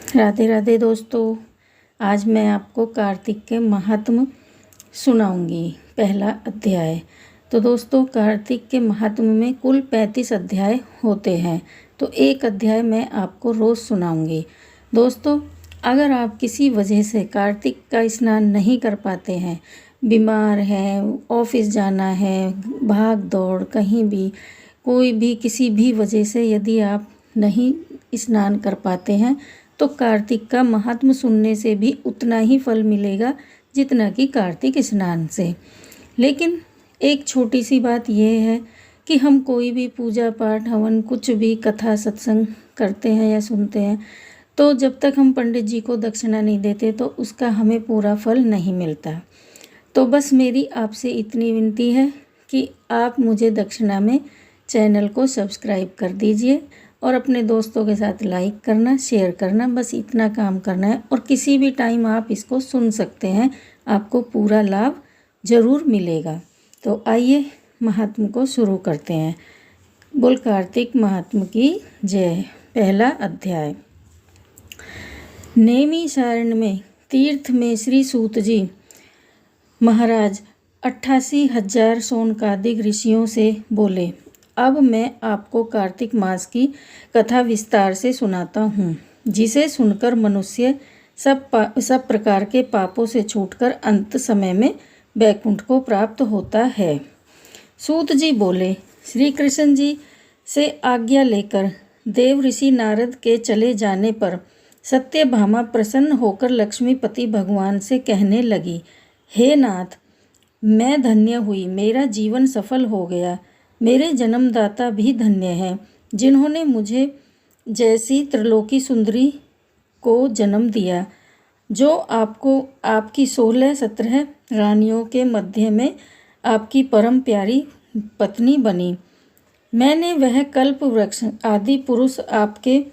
राधे राधे दोस्तों। आज मैं आपको कार्तिक के महात्म सुनाऊंगी। पहला अध्याय। तो दोस्तों, कार्तिक के महात्म में कुल 35 अध्याय होते हैं, तो एक अध्याय मैं आपको रोज़ सुनाऊंगी। दोस्तों, अगर आप किसी वजह से कार्तिक का स्नान नहीं कर पाते हैं, बीमार हैं, ऑफिस जाना है, भाग दौड़, कहीं भी कोई भी किसी भी वजह से यदि आप नहीं स्नान कर पाते हैं, तो कार्तिक का महात्म सुनने से भी उतना ही फल मिलेगा जितना कि कार्तिक स्नान से। लेकिन एक छोटी सी बात यह है कि हम कोई भी पूजा पाठ हवन कुछ भी कथा सत्संग करते हैं या सुनते हैं, तो जब तक हम पंडित जी को दक्षिणा नहीं देते तो उसका हमें पूरा फल नहीं मिलता। तो बस मेरी आपसे इतनी विनती है कि आप मुझे दक्षिणा में चैनल को सब्सक्राइब कर दीजिए और अपने दोस्तों के साथ लाइक करना, शेयर करना, बस इतना काम करना है। और किसी भी टाइम आप इसको सुन सकते हैं, आपको पूरा लाभ ज़रूर मिलेगा। तो आइए महात्म को शुरू करते हैं। बोल कार्तिक महात्म की जय। पहला अध्याय। नैमिषारण्य में तीर्थ में श्री सूत जी महाराज 88,000 शौनकादिक ऋषियों से बोले, अब मैं आपको कार्तिक मास की कथा विस्तार से सुनाता हूँ, जिसे सुनकर मनुष्य सब प्रकार के पापों से छूटकर अंत समय में वैकुंठ को प्राप्त होता है। सूत जी बोले, श्री कृष्ण जी से आज्ञा लेकर देव ऋषि नारद के चले जाने पर सत्यभामा प्रसन्न होकर लक्ष्मीपति भगवान से कहने लगी, हे नाथ, मैं धन्य हुई, मेरा जीवन सफल हो गया। मेरे जन्मदाता भी धन्य हैं, जिन्होंने मुझे जैसी त्रिलोकी सुंदरी को जन्म दिया, जो आपको आपकी 16-17 रानियों के मध्य में आपकी परम प्यारी पत्नी बनी। मैंने वह कल्प वृक्ष आदि पुरुष आपके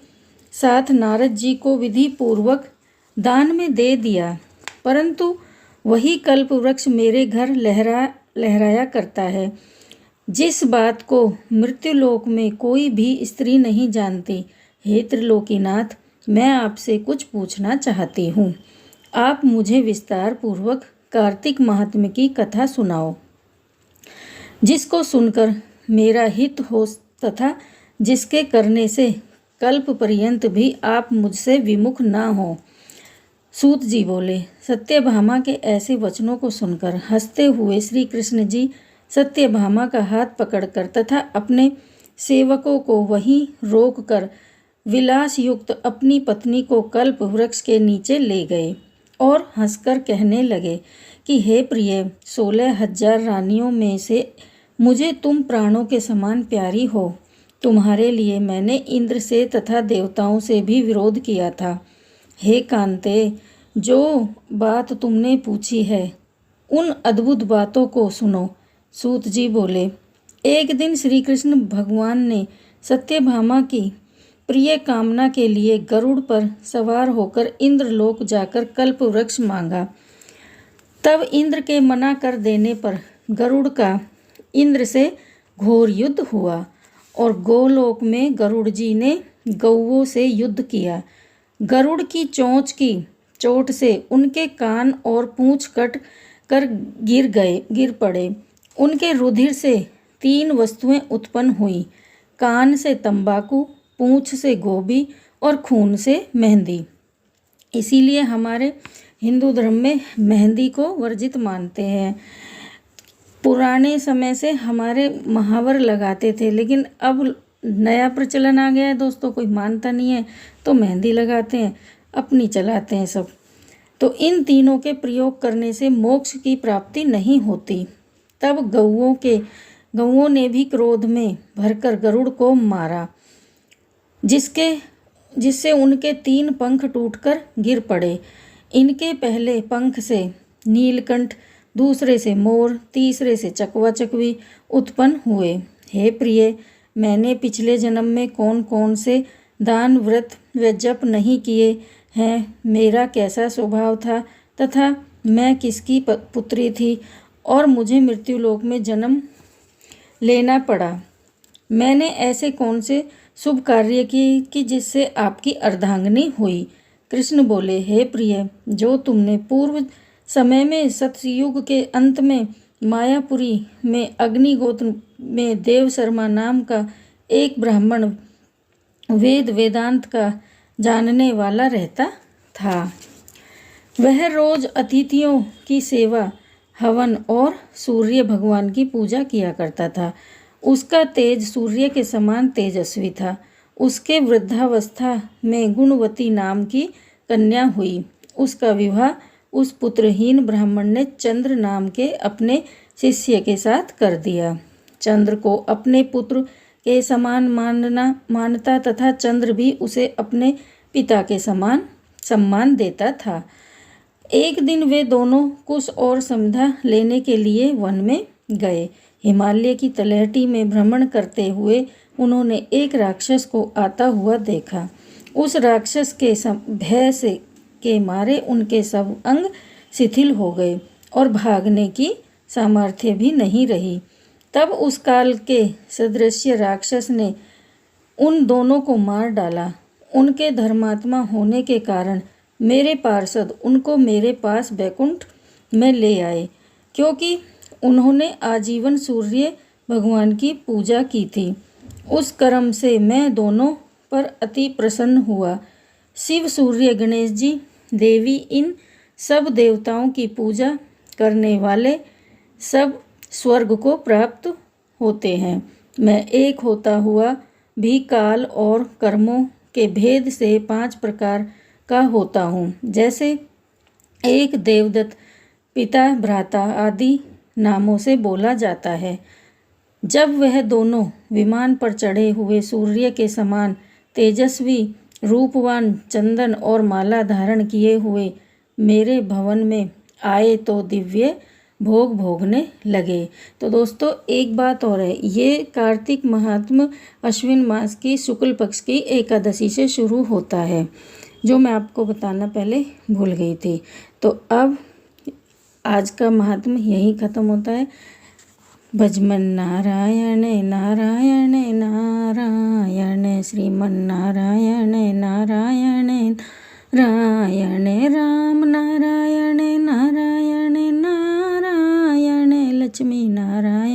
साथ नारद जी को विधि पूर्वक दान में दे दिया, परंतु वही कल्प वृक्ष मेरे घर लहराया करता है, जिस बात को मृत्युलोक में कोई भी स्त्री नहीं जानती। हे त्रिलोकीनाथ, मैं आपसे कुछ पूछना चाहती हूँ। आप मुझे विस्तार पूर्वक कार्तिक महात्म्य की कथा सुनाओ, जिसको सुनकर मेरा हित हो तथा जिसके करने से कल्प पर्यंत भी आप मुझसे विमुख ना हो। सूत जी बोले, सत्यभामा के ऐसे वचनों को सुनकर हंसते हुए श्री कृष्ण जी सत्यभामा का हाथ पकड़कर तथा अपने सेवकों को वहीं रोककर विलास युक्त अपनी पत्नी को कल्प वृक्ष के नीचे ले गए और हंसकर कहने लगे कि हे प्रिय, 16,000 रानियों में से मुझे तुम प्राणों के समान प्यारी हो। तुम्हारे लिए मैंने इंद्र से तथा देवताओं से भी विरोध किया था। हे कांते, जो बात तुमने पूछी है उन अद्भुत बातों को सुनो। सूत जी बोले, एक दिन श्री कृष्ण भगवान ने सत्यभामा की प्रिय कामना के लिए गरुड़ पर सवार होकर इंद्रलोक जाकर कल्प वृक्ष मांगा। तब इंद्र के मना कर देने पर गरुड़ का इंद्र से घोर युद्ध हुआ और गोलोक में गरुड़ जी ने गौओं से युद्ध किया। गरुड़ की चोंच की चोट से उनके कान और पूंछ कट कर गिर पड़े। उनके रुधिर से 3 वस्तुएं उत्पन्न हुई, कान से तंबाकू, पूंछ से गोभी और खून से मेहंदी। इसीलिए हमारे हिंदू धर्म में मेहंदी को वर्जित मानते हैं। पुराने समय से हमारे महावर लगाते थे, लेकिन अब नया प्रचलन आ गया है दोस्तों, कोई मानता नहीं है तो मेहंदी लगाते हैं, अपनी चलाते हैं सब। तो इन तीनों के प्रयोग करने से मोक्ष की प्राप्ति नहीं होती। तब गौओं ने भी क्रोध में भरकर गरुड़ को मारा, जिससे उनके 3 पंख टूटकर गिर पड़े। इनके पहले पंख से नीलकंठ, दूसरे से मोर, तीसरे से चकवा चकवी उत्पन्न हुए। हे प्रिय, मैंने पिछले जन्म में कौन कौन से दान, व्रत व जप नहीं किए हैं, मेरा कैसा स्वभाव था तथा मैं किसकी पुत्री थी और मुझे मृत्युलोक में जन्म लेना पड़ा। मैंने ऐसे कौन से शुभ कार्य किए कि जिससे आपकी अर्धांगिनी हुई कृष्ण बोले, हे प्रिय, जो तुमने पूर्व समय में सतयुग के अंत में मायापुरी में अग्निगोत्र में देव शर्मा नाम का एक ब्राह्मण वेद वेदांत का जानने वाला रहता था। वह रोज अतिथियों की सेवा, हवन और सूर्य भगवान की पूजा किया करता था। उसका तेज सूर्य के समान तेजस्वी था। उसके वृद्धावस्था में गुणवती नाम की कन्या हुई। उसका विवाह उस पुत्रहीन ब्राह्मण ने चंद्र नाम के अपने शिष्य के साथ कर दिया। चंद्र को अपने पुत्र के समान मानता तथा चंद्र भी उसे अपने पिता के समान सम्मान देता था। एक दिन वे दोनों कुश और समिधा लेने के लिए वन में गए। हिमालय की तलहटी में भ्रमण करते हुए उन्होंने एक राक्षस को आता हुआ देखा। उस राक्षस के भय से के मारे उनके सब अंग शिथिल हो गए और भागने की सामर्थ्य भी नहीं रही। तब उस काल के सदृश राक्षस ने उन दोनों को मार डाला। उनके धर्मात्मा होने के कारण मेरे पार्षद उनको मेरे पास बैकुंठ में ले आए, क्योंकि उन्होंने आजीवन सूर्य भगवान की पूजा की थी। उस कर्म से मैं दोनों पर अति प्रसन्न हुआ। शिव, सूर्य, गणेश जी, देवी, इन सब देवताओं की पूजा करने वाले सब स्वर्ग को प्राप्त होते हैं। मैं एक होता हुआ भी काल और कर्मों के भेद से 5 प्रकार का होता हूँ। जैसे एक देवदत्त, पिता, भ्राता आदि नामों से बोला जाता है। जब वह दोनों विमान पर चढ़े हुए सूर्य के समान तेजस्वी, रूपवान, चंदन और माला धारण किए हुए मेरे भवन में आए तो दिव्य भोग भोगने लगे। तो दोस्तों एक बात और है, ये कार्तिक महात्म अश्विन मास की शुक्ल पक्ष की एकादशी से शुरू होता है, जो मैं आपको बताना पहले भूल गई थी। तो अब आज का महात्म यहीं ख़त्म होता है। भजमन नारायण नारायण नारायण, श्रीमन नारायण नारायण नारायण, राम नारायण नारायण नारायण, लक्ष्मी नारायण।